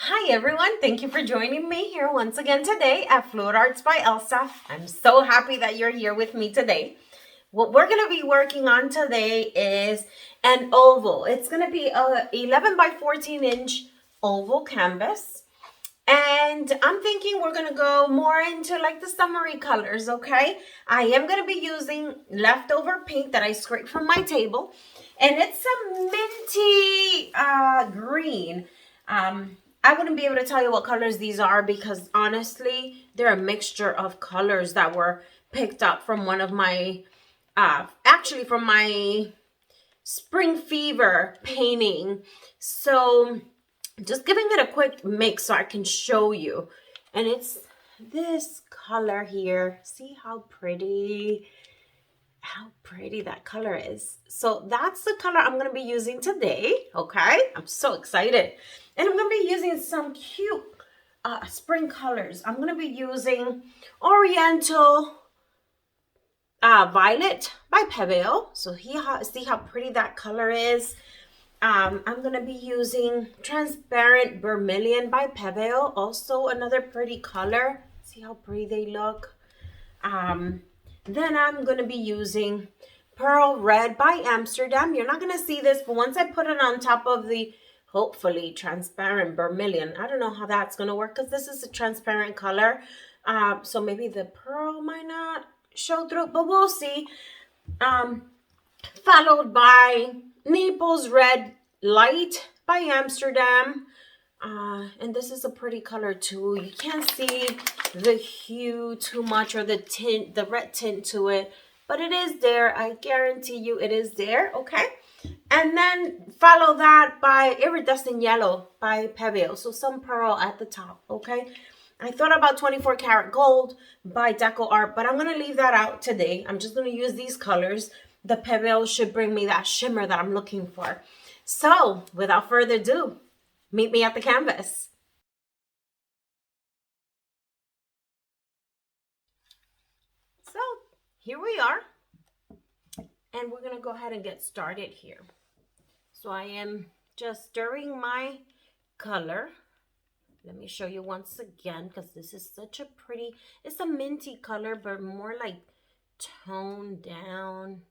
Hi everyone, thank you for joining me here once again today at Fluid Arts by Elsa. I'm so happy that you're here with me today. What we're going to be working on today is an oval. It's going to be a 11 by 14 inch oval canvas. And I'm thinking we're going to go more into like the summery colors, okay? I am going to be using leftover paint that I scraped from my table. And it's a minty green. I wouldn't be able to tell you what colors these are because honestly, they're a mixture of colors that were picked up from one of my, actually from my spring fever painting. So just giving it a quick mix so I can show you. And it's this color here. See how pretty that color is. So that's the color I'm going to be using today. Okay, I'm so excited. And I'm going to be using some cute spring colors. I'm going to be using Oriental Violet by Pebeo. So see how pretty that color is. I'm going to be using Transparent Vermilion by Pebeo. Also another pretty color. See how pretty they look. Then I'm going to be using Pearl Red by Amsterdam. You're not going to see this, but once I put it on top of the hopefully transparent Vermilion, I don't know how that's going to work because this is a transparent color. So maybe the pearl might not show through, but we'll see. Followed by Naples Red Light by Amsterdam. And this is a pretty color too. You can't see the hue too much or the tint, the red tint to it, but it is there. I guarantee you it is there, okay? And then follow that by Iridescent Yellow by Pebeo. So some pearl at the top, okay? I thought about 24 karat gold by Deco Art, but I'm going to leave that out today. I'm just going to use these colors. The Pebeo should bring me that shimmer that I'm looking for. So without further ado, meet me at the canvas. So here we are. And we're going to go ahead and get started here. So I am just stirring my color. Let me show you once again because this is such a pretty, it's a minty color, but more like toned down.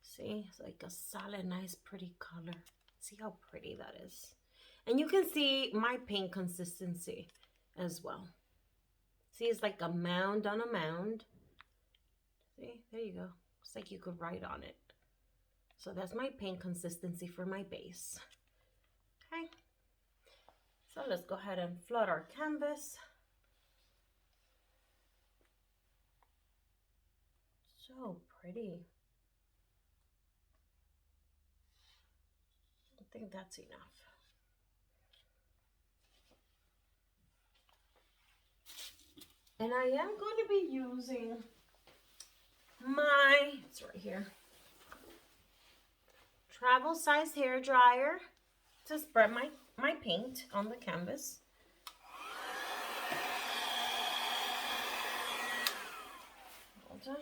See, it's like a solid, nice, pretty color. See how pretty that is. And you can see my paint consistency as well. See, it's like a mound on a mound. See, there you go. It's like you could write on it. So that's my paint consistency for my base. Okay. So let's go ahead and flood our canvas. So pretty. I think that's enough. And I am going to be using it's right here, travel size hair dryer to spread my paint on the canvas. Hold on.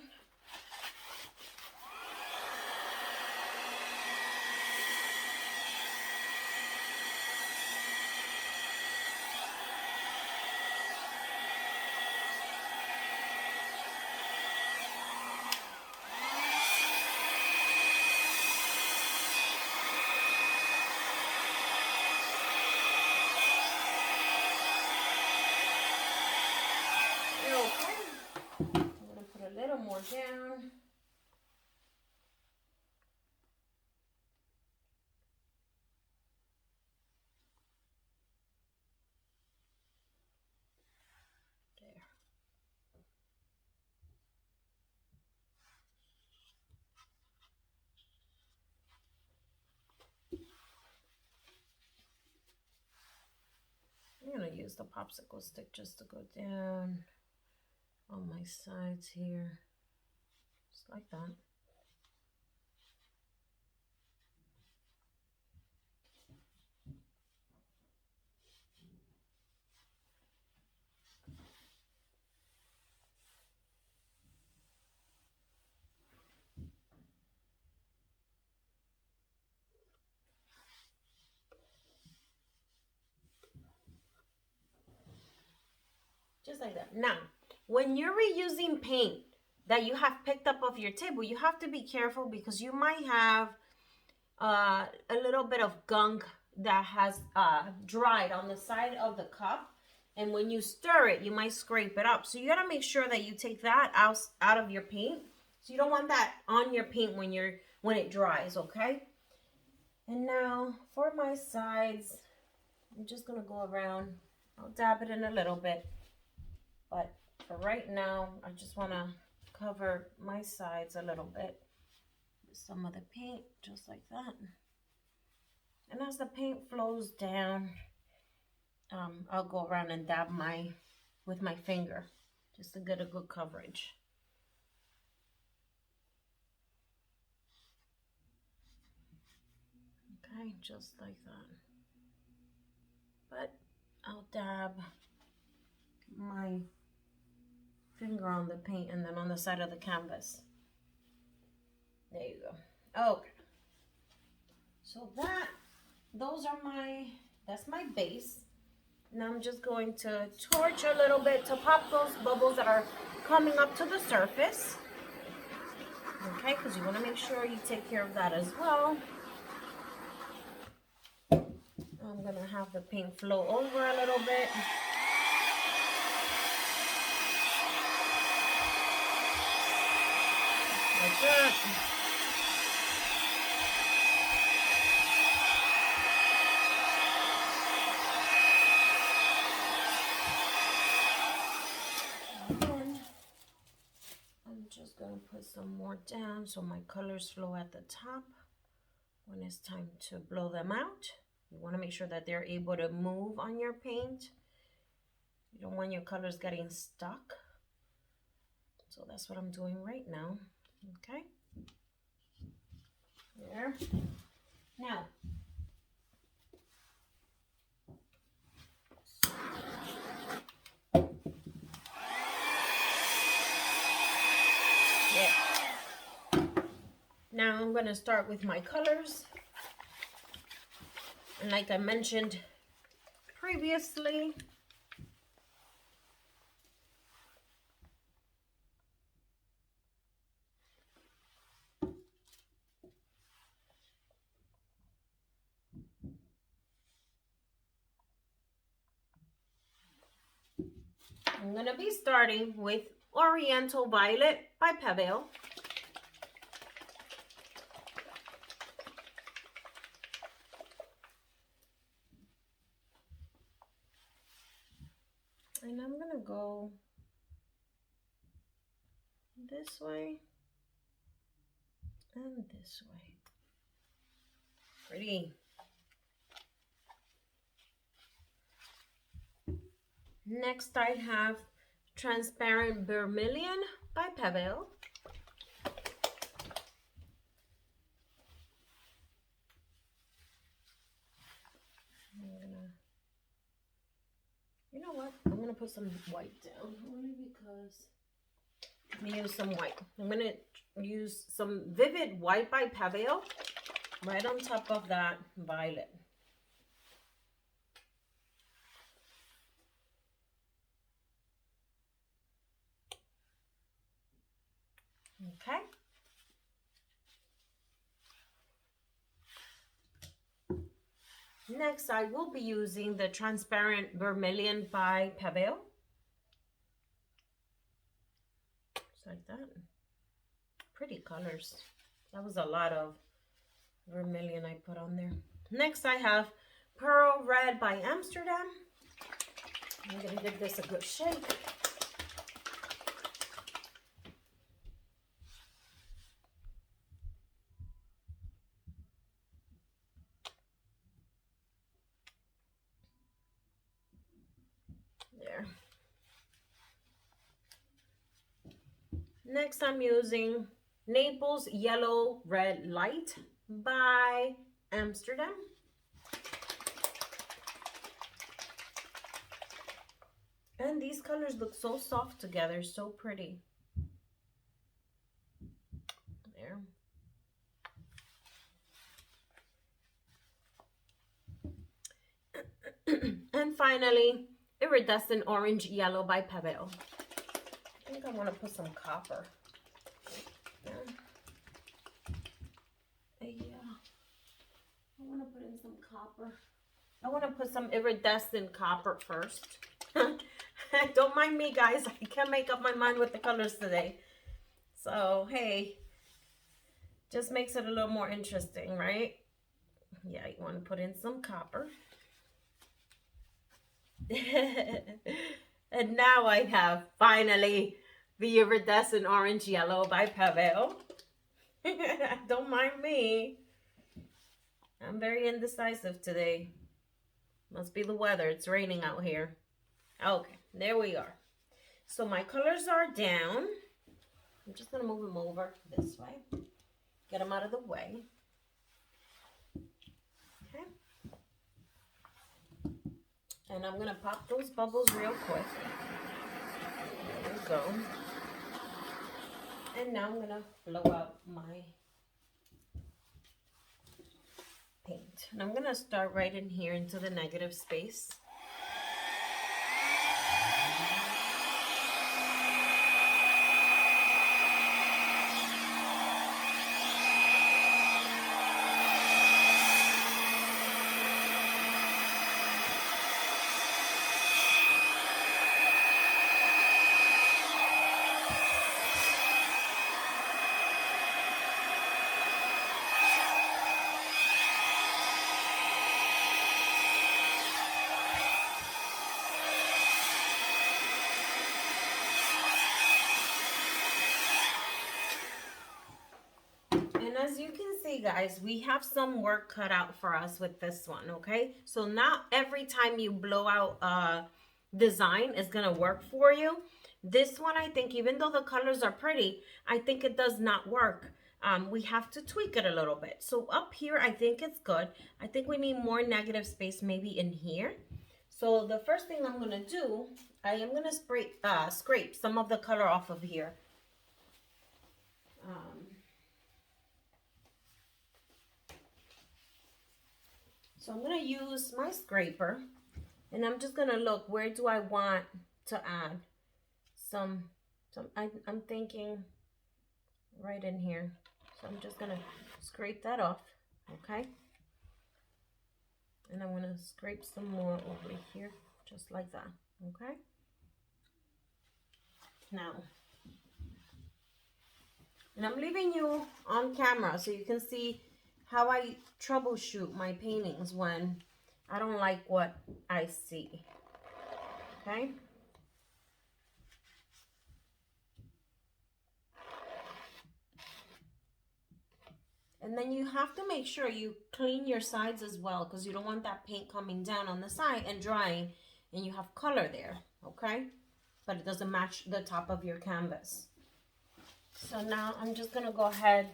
A little more down. There. I'm going to use the popsicle stick just to go down on my sides here. Just like that. Just like that. Now, when you're reusing paint that you have picked up off your table, you have to be careful because you might have a little bit of gunk that has dried on the side of the cup. And when you stir it, you might scrape it up. So you gotta make sure that you take that out of your paint. So you don't want that on your paint when it dries, okay? And now for my sides, I'm just gonna go around. I'll dab it in a little bit. But for right now, I just wanna cover my sides a little bit with some of the paint, just like that. And as the paint flows down, I'll go around and dab with my finger just to get a good coverage. Okay, just like that. But I'll dab my finger on the paint and then on the side of the canvas. There you go. Okay. So that's my base. Now I'm just going to torch a little bit to pop those bubbles that are coming up to the surface. Okay, because you want to make sure you take care of that as well. I'm going to have the paint flow over a little bit. Like that. Just gonna put some more down so my colors flow at the top. When it's time to blow them out, you want to make sure that they're able to move on your paint. You don't want your colors getting stuck. So that's what I'm doing right now. Okay. There. Now, now I'm going to start with my colors. And like I mentioned previously, I'm going to be starting with Oriental Violet by Pebeo. And I'm going to go this way and this way. Pretty. Next I have Transparent Vermilion by Pebeo. You know what? I'm gonna put some white down only because I'm gonna use some white. I'm gonna use some Vivid White by Pebeo right on top of that violet. Okay. Next, I will be using the Transparent Vermilion by Pebeo. Just like that. Pretty colors. That was a lot of vermilion I put on there. Next, I have Pearl Red by Amsterdam. I'm going to give this a good shake. There. Next, I'm using Naples Yellow Red Light by Amsterdam. And these colors look so soft together, so pretty. There. And finally, Iridescent Orange Yellow by Pebeo. I think I want to put some copper. Yeah. I want to put in some copper. I want to put some iridescent copper first. Don't mind me, guys. I can't make up my mind with the colors today. So, hey, just makes it a little more interesting, right? Yeah, you want to put in some copper. And now I have, finally, the Iridescent Orange Yellow by Pebeo. Don't mind me. I'm very indecisive today. Must be the weather. It's raining out here. Okay, there we are. So my colors are down. I'm just going to move them over this way. Get them out of the way. Okay. And I'm going to pop those bubbles real quick. There we go. And now I'm going to blow out my paint. And I'm going to start right in here into the negative space. And as you can see, guys, we have some work cut out for us with this one, okay? So not every time you blow out a design is going to work for you. This one, I think, even though the colors are pretty, I think it does not work. We have to tweak it a little bit. So up here, I think it's good. I think we need more negative space maybe in here. So the first thing I'm going to do, I am going to scrape some of the color off of here. So I'm going to use my scraper, and I'm just going to look, where do I want to add some I'm thinking right in here. So I'm just going to scrape that off, okay? And I'm going to scrape some more over here, just like that, okay? Now, and I'm leaving you on camera so you can see how I troubleshoot my paintings when I don't like what I see, okay? And then you have to make sure you clean your sides as well, because you don't want that paint coming down on the side and drying and you have color there, okay? But it doesn't match the top of your canvas. So now I'm just gonna go ahead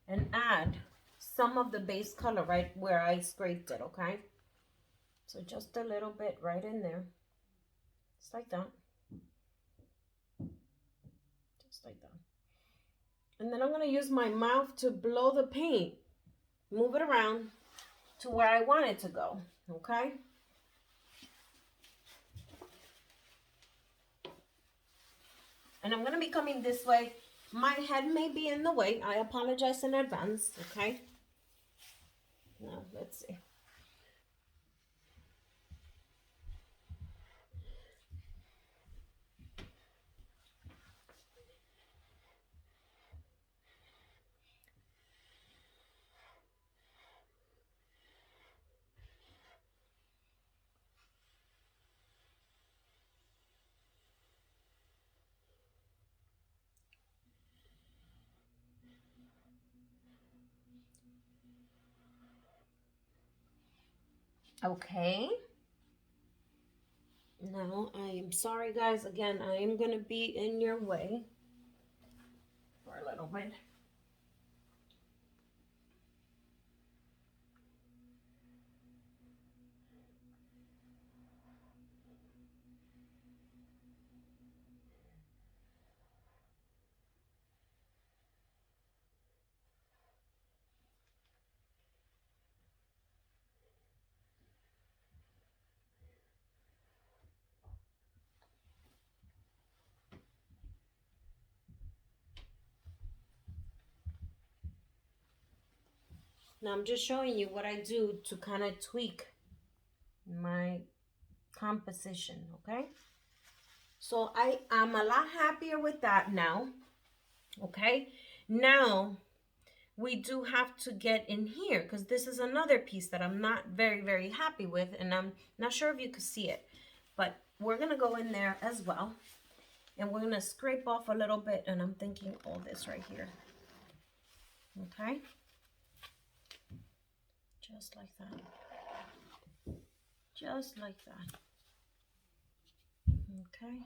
and add some of the base color right where I scraped it, okay? So just a little bit right in there. Just like that. Just like that. And then I'm gonna use my mouth to blow the paint. Move it around to where I want it to go, okay? And I'm gonna be coming this way. My head may be in the way. I apologize in advance, okay? Now, let's see. Okay. Now, I am sorry, guys. Again, I am going to be in your way for a little bit. Now I'm just showing you what I do to kind of tweak my composition, okay? So I'm a lot happier with that now, okay? Now we do have to get in here because this is another piece that I'm not very happy with, and I'm not sure if you could see it, but we're gonna go in there as well, and we're gonna scrape off a little bit, and I'm thinking all this right here, okay? Just like that. Just like that. Okay.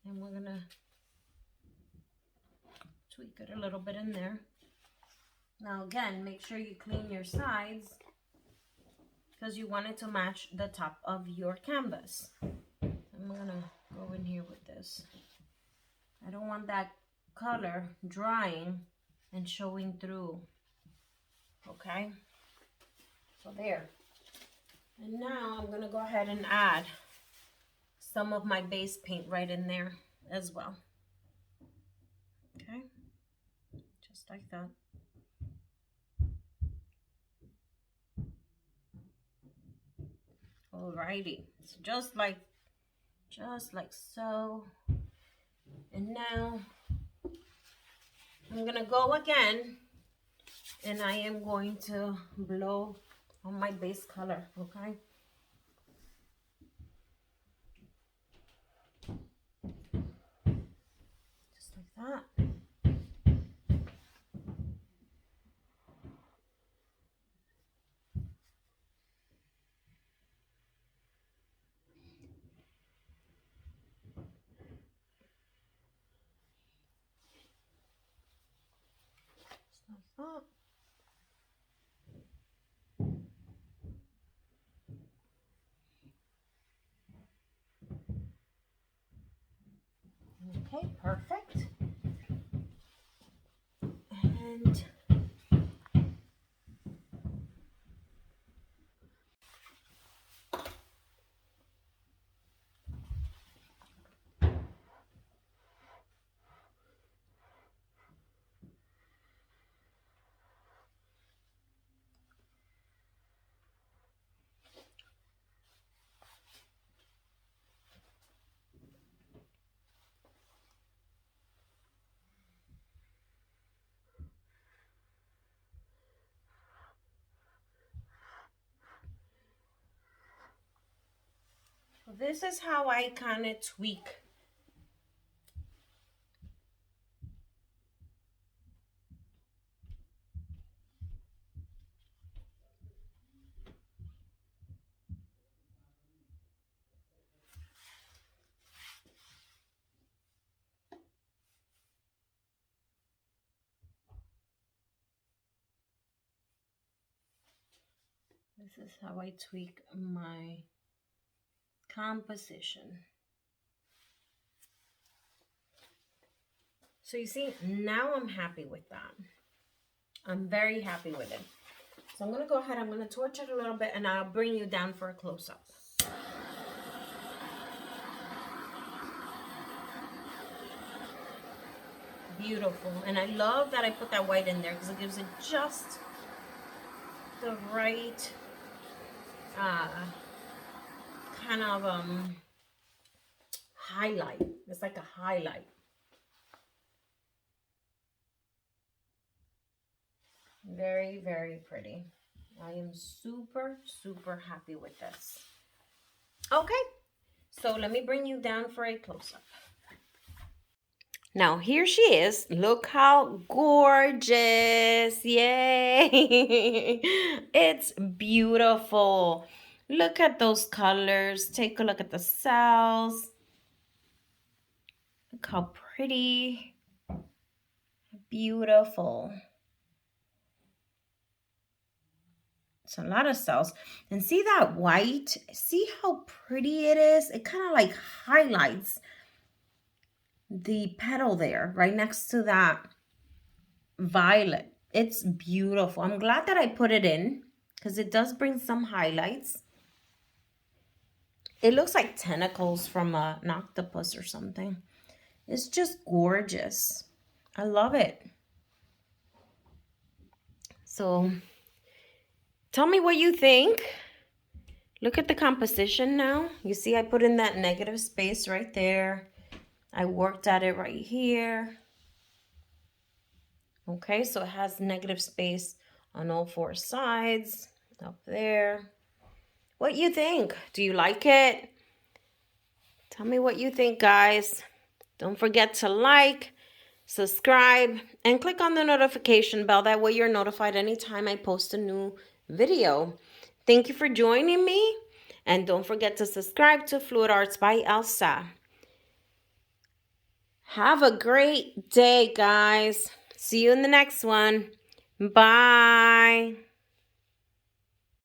And we're gonna tweak it a little bit in there. Now again, make sure you clean your sides because you want it to match the top of your canvas. I'm gonna go in here with this. I don't want that color drying and showing through. Okay, so there. And now I'm gonna go ahead and add some of my base paint right in there as well. Okay, just like that. Alrighty, so just like so. And now I'm gonna go again, and I am going to blow on my base color, okay? Just like that. Just like that. Okay, perfect. And this is how I kind of tweak. This is how I tweak my composition. So you see, now I'm happy with that. I'm very happy with it. So I'm gonna go ahead, I'm gonna torch it a little bit, and I'll bring you down for a close-up. Beautiful. And I love that I put that white in there because it gives it just the right kind of highlight. It's like a highlight. Very pretty. I am super happy with this. Okay, so let me bring you down for a close-up. Now here she is. Look how gorgeous. Yay. It's beautiful. Look at those colors. Take a look at the cells. Look how pretty. Beautiful. It's a lot of cells. And see that white? See how pretty it is? It kind of like highlights the petal there right next to that violet. It's beautiful. I'm glad that I put it in because it does bring some highlights. It looks like tentacles from an octopus or something. It's just gorgeous. I love it. So tell me what you think. Look at the composition now. You see I put in that negative space right there. I worked at it right here. Okay, so it has negative space on all four sides, up there. What you think? Do you like it? Tell me what you think, guys. Don't forget to like, subscribe, and click on the notification bell. That way you're notified anytime I post a new video. Thank you for joining me. And don't forget to subscribe to Fluid Arts by Elsa. Have a great day, guys. See you in the next one. Bye.